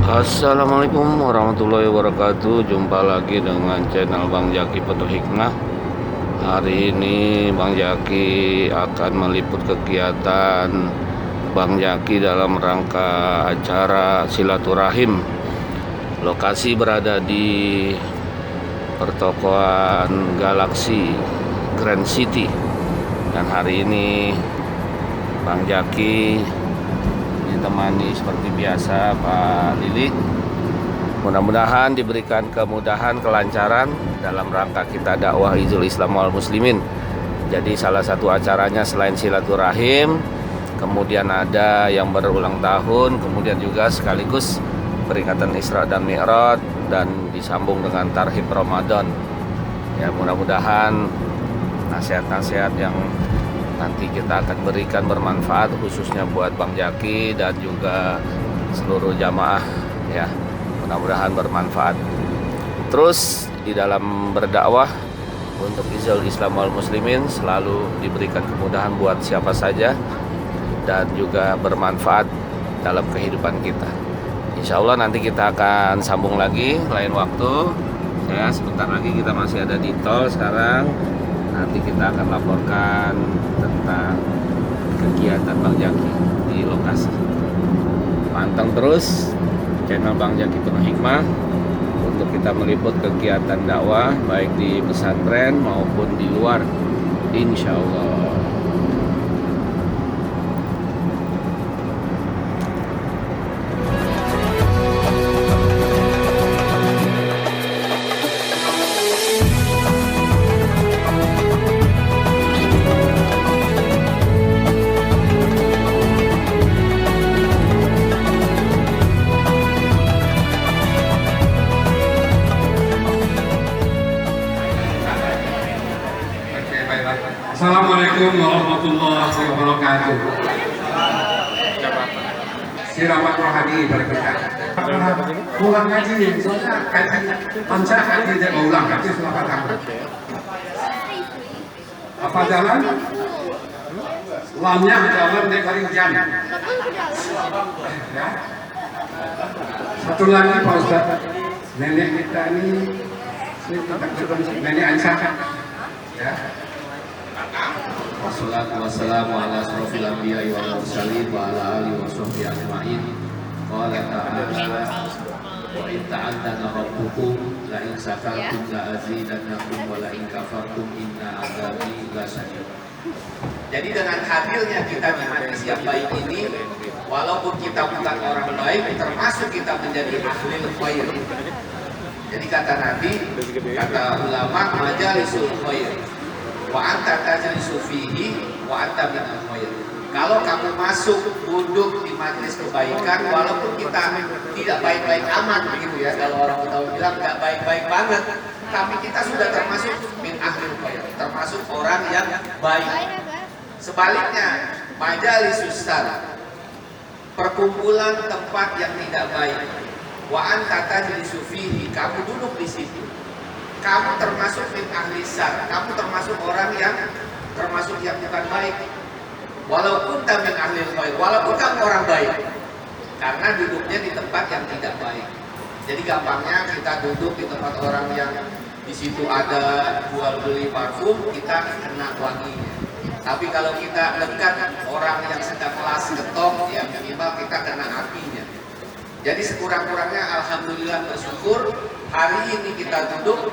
Assalamualaikum warahmatullahi wabarakatuh. Jumpa lagi dengan channel Bang Jaki Penuh Hikmah. Hari ini Bang Jaki akan meliput kegiatan Bang Jaki dalam rangka acara silaturahim. Lokasi berada di pertokoan Galaxy Grand City. Dan hari ini Bang Jaki ditemani seperti biasa Pak Lili. Mudah-mudahan diberikan kemudahan, kelancaran dalam rangka kita dakwah Izul Islam wal Muslimin. Jadi salah satu acaranya selain silaturahim, kemudian ada yang berulang tahun, kemudian juga sekaligus peringatan Isra dan Mi'raj, dan disambung dengan Tarhib Ramadan. Ya, mudah-mudahan nasihat-nasihat yang nanti kita akan berikan bermanfaat, khususnya buat Bang Jaki dan juga seluruh jamaah, ya. Mudah-mudahan bermanfaat. Terus di dalam berdakwah untuk Izul Islam wal Muslimin selalu diberikan kemudahan buat siapa saja dan juga bermanfaat dalam kehidupan kita. Insya Allah nanti kita akan sambung lagi lain waktu. Ya, sebentar lagi kita masih ada di tol sekarang. Nanti kita akan laporkan tentang kegiatan Bang Jaki di lokasi. Pantang terus channel Bang Jaki Penuh Hikmah untuk kita meliput kegiatan dakwah baik di pesantren maupun di luar, insya Allah. Assalamualaikum warahmatullahi wabarakatuh. Siramat rohani berkata, pulang kaji, soalnya kaji, panca kaji dia ulang kaji selama tahun. Apa jalan? Lamnya jalan dia kering jam. Ya. Satu lagi Pak Ustaz, nenek kita ini nenek Aisyah, ya. Wassalatu wassalamu ala asrofil anbiya'i wal mursalin wa ala alihi wa sahbihi ajma'in. Qala ta'ala wa in ta'addana rabbukum la in syakartum la azidannakum wa la in kafartum inna 'adzabi lasyadid. Jadi dengan hadirnya kita di majelis yang baik ini, walaupun kita bukan orang baik, termasuk kita menjadi ahli khair. Jadi kata Nabi, kata ulama, majalisul khair wa anta tajlisu fihi wa anta minal khair. Kalau kamu masuk duduk di majelis kebaikan, walaupun kita tidak baik-baik amat begitu ya, kalau orang Betawi bilang nggak baik-baik banget, tapi kita sudah termasuk min ahlil khair, termasuk orang yang baik. Sebaliknya, majalisus salah, perkumpulan tempat yang tidak baik, wa anta tajlisu fihi, kamu duduk di situ, kamu termasuk min ahli syar, kamu termasuk orang yang termasuk yang bukan baik. Walaupun min ahli khair, walaupun kamu orang baik, karena duduknya di tempat yang tidak baik. Jadi gampangnya kita duduk di tempat orang yang di situ ada jual beli parfum, kita kena wanginya. Tapi kalau kita dekat orang yang sedang kelas ketok, ya minimal kita kena apinya. Jadi sekurang-kurangnya alhamdulillah bersyukur hari ini kita duduk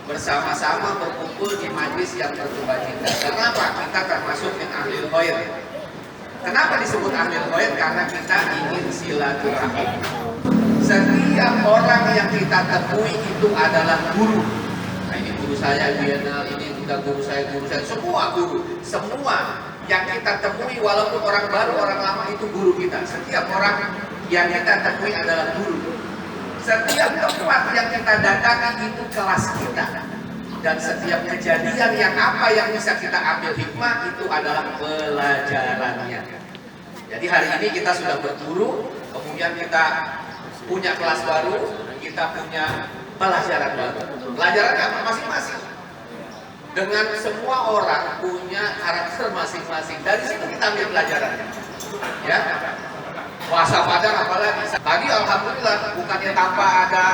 bersama-sama berkumpul di majlis yang berduka cita. Kenapa? Kita termasuk min ahlil khair. Kenapa disebut ahlil khair? Karena kita ingin silaturahim. Setiap orang yang kita temui itu adalah guru. Nah, ini guru saya Bienal, ini udah guru saya, semua guru. Semua yang kita temui, walaupun orang baru, orang lama, itu guru kita. Setiap orang yang kita temui adalah guru. Setiap tempat yang kita datangi itu kelas kita. Dan setiap kejadian yang apa yang bisa kita ambil hikmah itu adalah pelajarannya. Jadi hari ini kita sudah berguru, kemudian kita punya kelas baru, kita punya pelajaran baru. Pelajaran apa? Masing-masing. Dengan semua orang punya karakter masing-masing. Dari situ kita ambil pelajaran. Ya. Puasa Padang apalagi. Tadi alhamdulillah bukannya tanpa ada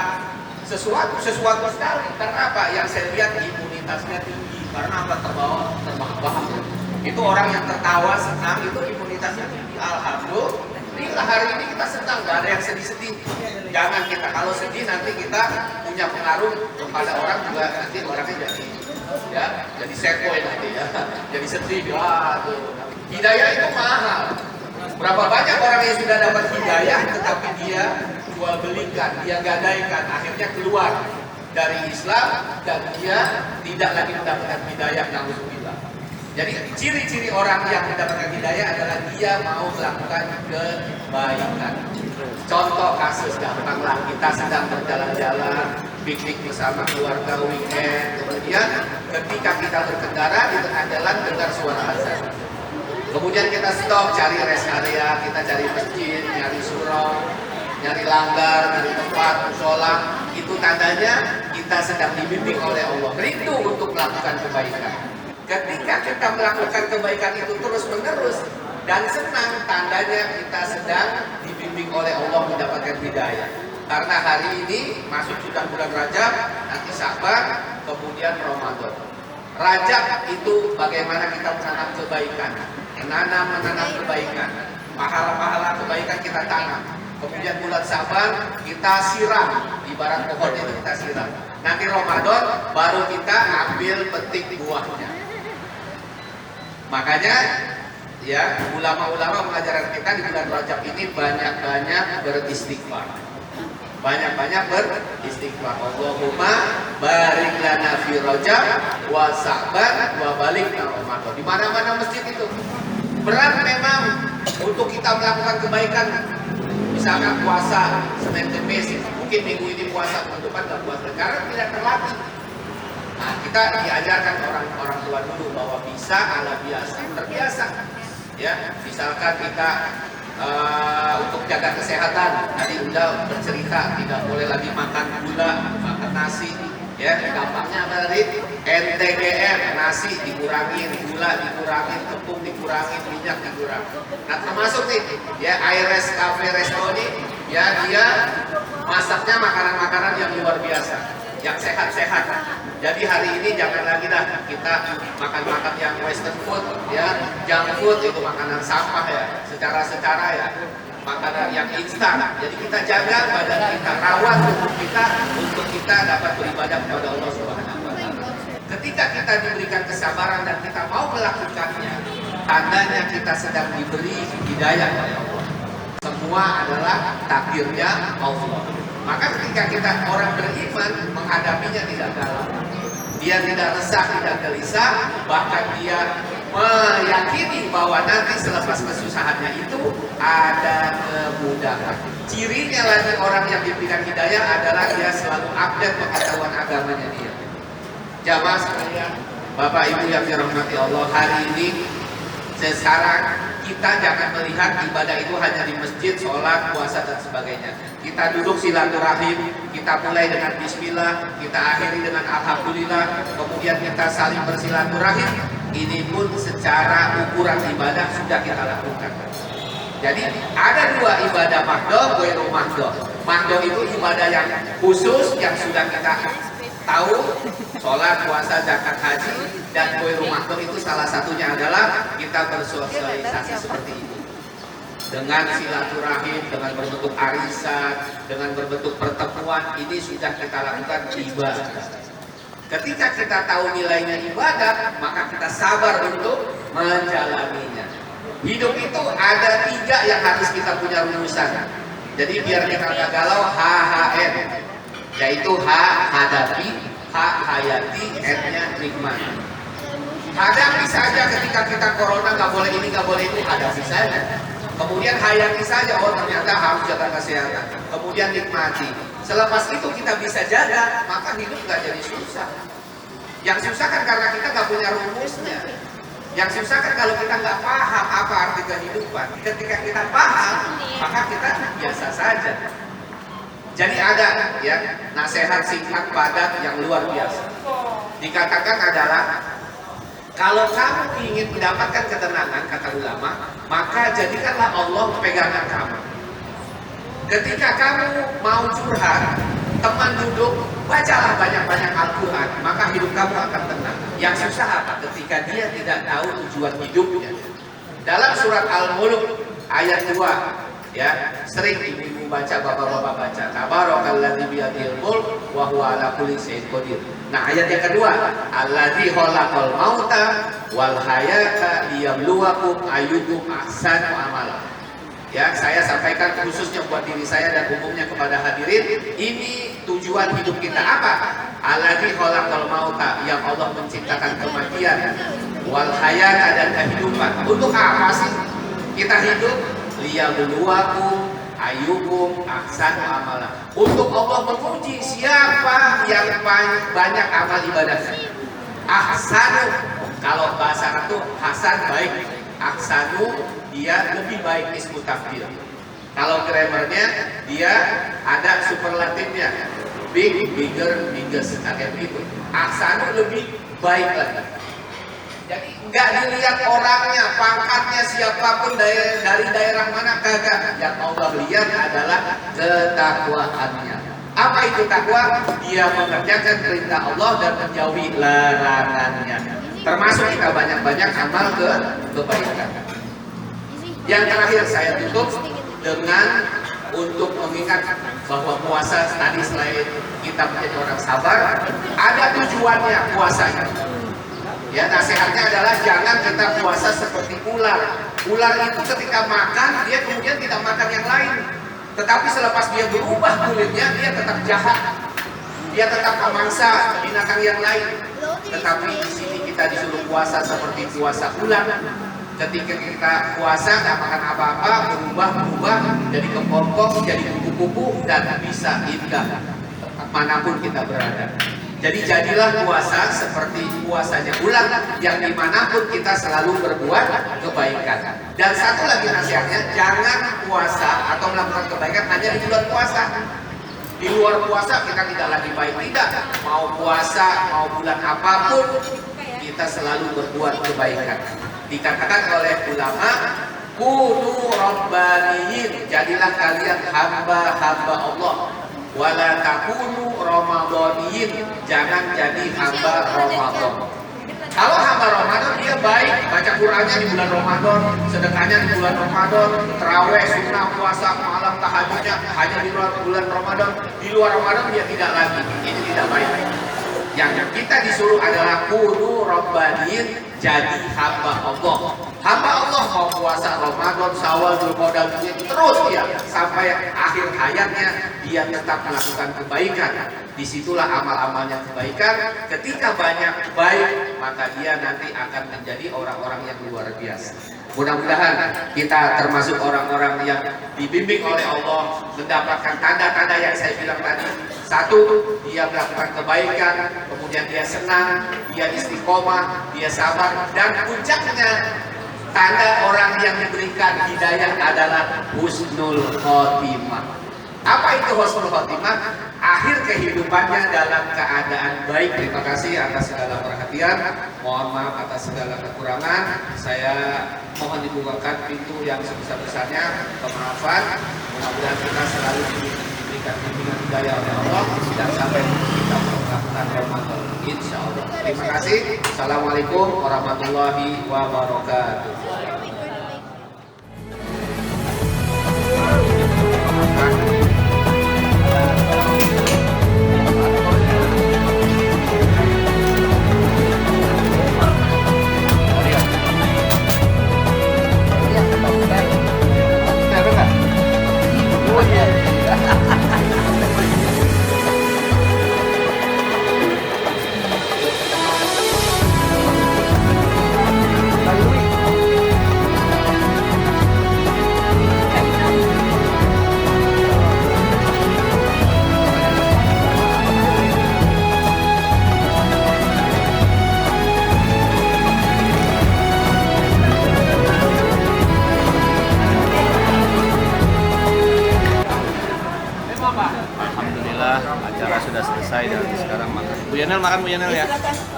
sesuatu sekali. Karena apa? Yang saya lihat imunitasnya tinggi. Karena apa? Terbahak-bahak. Itu orang yang tertawa senang itu imunitasnya tinggi. Alhamdulillah hari ini kita senang, gak ada yang sedih-sedih. Jangan kita kalau sedih nanti kita punya pengaruh kepada orang juga, nanti orangnya jadi sad boy nanti ya, jadi sedih. Waduh, hidayah itu mahal. Berapa banyak orang yang sudah dapat hidayah tetapi dia jual belikan, dia gadaikan, akhirnya keluar dari Islam dan dia tidak lagi mendapatkan hidayah, na'udzubillah. Jadi ciri-ciri orang yang mendapatkan hidayah adalah dia mau melakukan kebaikan. Contoh kasus gampanglah, kita sedang berjalan-jalan, piknik bersama keluarga weekend, kemudian ketika kita berkendara di tengah jalan dengar suara azan. Kemudian kita stop, cari rest area, kita cari masjid, nyari surau, nyari langgar, nyari tempat musola. Itu tandanya kita sedang dibimbing oleh Allah, rindu untuk melakukan kebaikan. Ketika kita melakukan kebaikan itu terus-menerus dan senang, tandanya kita sedang dibimbing oleh Allah mendapatkan hidayah. Karena hari ini masuk sudah bulan Rajab, nanti Sya'ban, kemudian Ramadan. Rajab itu bagaimana kita menanam kebaikan, menanam kebaikan, pahala-pahala kebaikan kita tanam. Kemudian bulan Sya'ban kita siram, ibarat pohon itu kita siram. Nanti Ramadan baru kita ambil petik buahnya. Makanya ya ulama-ulama mengajarkan kita di bulan Rajab ini banyak-banyak beristighfar. Banyak-banyak beristighfar. Allahumma barik lana fi Rajab wa Sya'ban wa balighna Ramadan. Di mana-mana masjid itu. Berat memang untuk kita melakukan kebaikan. Misalkan puasa Senin Kamis, mungkin minggu ini puasa, minggu depan enggak puasa karena tidak terlatih. Nah, kita diajarkan orang tua dulu bahwa bisa ala biasa, terbiasa. Ya, misalkan kita untuk jaga kesehatan, tadi udah bercerita tidak boleh lagi makan gula, makan nasi. Ya, gampangnya apa tadi? NTGM, nasi dikurangin, gula dikurangin, tepung dikurangin, minyak dikurangin. Nah, termasuk nih, ya Aires Cafe Resto ini, ya dia masaknya makanan-makanan yang luar biasa, yang sehat-sehat. Jadi hari ini jangan lagi dah kita makan-makan yang western food, ya, junk food itu makanan sampah ya, secara ya, makanan yang instan. Jadi kita jaga badan kita, rawat tubuh kita untuk kita dapat beribadah kepada Allah Subhanahu wa taala. Ketika kita diberikan kesabaran dan kita mau melakukannya, tandanya kita sedang diberi hidayah oleh Allah. Semua adalah takdirnya Allah. Maka ketika kita orang beriman menghadapinya tidak galau, dia tidak resah, tidak gelisah, bahkan dia meyakini bahwa nanti selepas kesusahannya itu ada kemudahan. Cirinya lagi orang yang diberikan hidayah adalah dia selalu update pengetahuan agamanya dia. Jamaah sekalian, Bapak Ibu yang dirahmati Allah, hari ini sekarang kita jangan melihat ibadah itu hanya di masjid, sholat, puasa dan sebagainya. Kita duduk silaturahim, kita mulai dengan bismillah, kita akhiri dengan alhamdulillah, kemudian kita saling bersilaturahim. Ini pun secara ukuran ibadah sudah kita lakukan. Jadi ada dua ibadah mahdoh, ghairu mahdoh. Mahdoh itu ibadah yang khusus yang sudah kita tahu, sholat, puasa, zakat, haji. Dan ghairu mahdoh itu salah satunya adalah kita bersosialisasi seperti ini. Dengan silaturahim, dengan berbentuk arisan, dengan berbentuk pertemuan, ini sudah kita lakukan ibadah. Ketika kita tahu nilainya ibadah, maka kita sabar untuk menjalaninya. Hidup itu ada 3 yang harus kita punya rumusan. Jadi biar kita nggak galau, HHN, yaitu H hadapi, H hayati, N-nya nikmati. Hadapi saja ketika kita corona nggak boleh ini, nggak boleh itu, hadapi saja. Kemudian hayati saja, oh ternyata harus jaga kesehatan. Kemudian nikmati. Selepas itu kita bisa jaga, maka hidup nggak jadi susah. Yang susah kan karena kita nggak punya rumusnya. Yang susah kan kalau kita nggak paham apa arti kehidupan. Ketika kita paham, maka kita biasa saja. Jadi ada ya nasihat singkat padat yang luar biasa. Dikatakan adalah kalau kamu ingin mendapatkan ketenangan, kata ulama, maka jadikanlah Allah pegangan kamu. Ketika kamu mau curhat, teman duduk, bacalah banyak-banyak Al-Quran, maka hidup kamu akan tenang. Yang susah apa? Ketika dia tidak tahu tujuan hidupnya. Dalam surat Al-Mulk ayat 2, ya, sering ibu-ibu baca, bapak-bapak baca. Tabarakalladzi biyadihil mulk wa huwa ala kulli syai'in qadir. Nah, ayat yang kedua, alladzi khalaqal mauta wal hayata liyabluwakum ayyukum ahsanu amala. Ya, saya sampaikan khususnya buat diri saya dan umumnya kepada hadirin, ini tujuan hidup kita apa? Alladzi khalaqal mauta, yang Allah menciptakan kematian, wal hayata, dan kehidupan. Untuk apa sih kita hidup? Liyabluwakum ayyukum ahsanu amala. Untuk Allah menguji siapa yang banyak amal ibadahnya. Ahsanu, kalau bahasa Arab itu hasan, baik. Ahsanu, dia lebih baik, ismu tafdil. Kalau grammarnya dia ada superlatifnya, big, bigger, biggest, kayak gitu. Ahsanu lebih baik lagi. Jadi nggak dilihat orangnya, pangkatnya, siapapun dari daerah mana, kagak. Yang Allah lihat adalah ketakwaannya. Apa itu takwa? Dia mengerjakan perintah Allah dan menjauhi larangannya. Termasuk kita banyak-banyak amal kebaikan. Yang terakhir saya tutup dengan untuk mengingat bahwa puasa tadi selain kita menjadi orang sabar, ada tujuannya puasanya. Ya, nasihatnya adalah jangan kita puasa seperti ular. Ular itu ketika makan, dia kemudian tidak makan yang lain. Tetapi selepas dia berubah kulitnya, dia tetap jahat. Dia tetap memangsa binatang yang lain. Tetapi di sini kita disuruh puasa seperti puasa ular. Ketika kita puasa nggak makan apa-apa, berubah jadi kepompong, jadi kupu-kupu, dan bisa indah manapun kita berada. Jadi jadilah puasa seperti puasanya ular, yang dimanapun kita selalu berbuat kebaikan. Dan satu lagi nasihatnya, jangan puasa atau melakukan kebaikan hanya di bulan puasa. Di luar puasa kita tidak lagi baik, tidak. Mau puasa, mau bulan apapun, kita selalu berbuat kebaikan. Dikatakan oleh ulama, kunu rabbaniyin, jadilah kalian hamba-hamba Allah. Wala takunu ramadhaniyin, jangan jadi hamba Ramadan. Kalau hamba Ramadan dia baik, baca Qur'annya di bulan Ramadan, sedekahnya di bulan Ramadan, tarawih, sunnah, puasa, malam tahajudnya hanya di bulan Ramadan. Di luar Ramadan dia tidak lagi. Ini tidak baik. Yang kita disuruh adalah kunu rabbaniyin, jadi hamba Allah. Hamba Allah mau puasa Ramadan, Syawal, Dzulqa'dah, terus dia sampai akhir hayatnya dia tetap melakukan kebaikan. Disitulah amal-amalnya kebaikan. Ketika banyak baik, maka dia nanti akan menjadi orang-orang yang luar biasa. Mudah-mudahan kita termasuk orang-orang yang dibimbing oleh Allah, mendapatkan tanda-tanda yang saya bilang tadi. Satu, dia melakukan kebaikan, kemudian dia senang, dia istiqomah, dia sabar, dan puncaknya tanda orang yang diberikan hidayah adalah husnul khotimah. Apa itu husnul khotimah? Akhir kehidupannya dalam keadaan baik. Terima kasih atas segala perhatian. Mohon maaf atas segala kekurangan. Saya mohon dibukakan pintu yang sebesar-besarnya kemaafan. Mudah-mudahan kita selalu diberikan bimbingan hidayah oleh Allah dan sampai kita melakukan Ramadan, insya Allah. Terima kasih. Assalamualaikum warahmatullahi wabarakatuh. Alhamdulillah acara sudah selesai dan sekarang makan. Bu Yanel makan, Bu Yanel ya.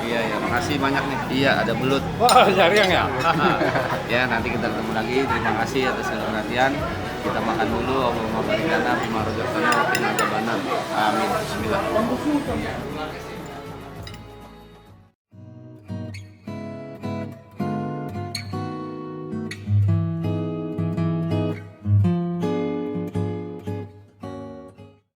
Iya ya, makasih banyak nih. Iya, ada belut. Wah, jarang ya. Ya, nanti kita ketemu lagi. Terima kasih atas segala perhatian. Kita makan dulu. Allahumma barik lana fima razaqtana wa qina adzabannar. Amin. Bismillah.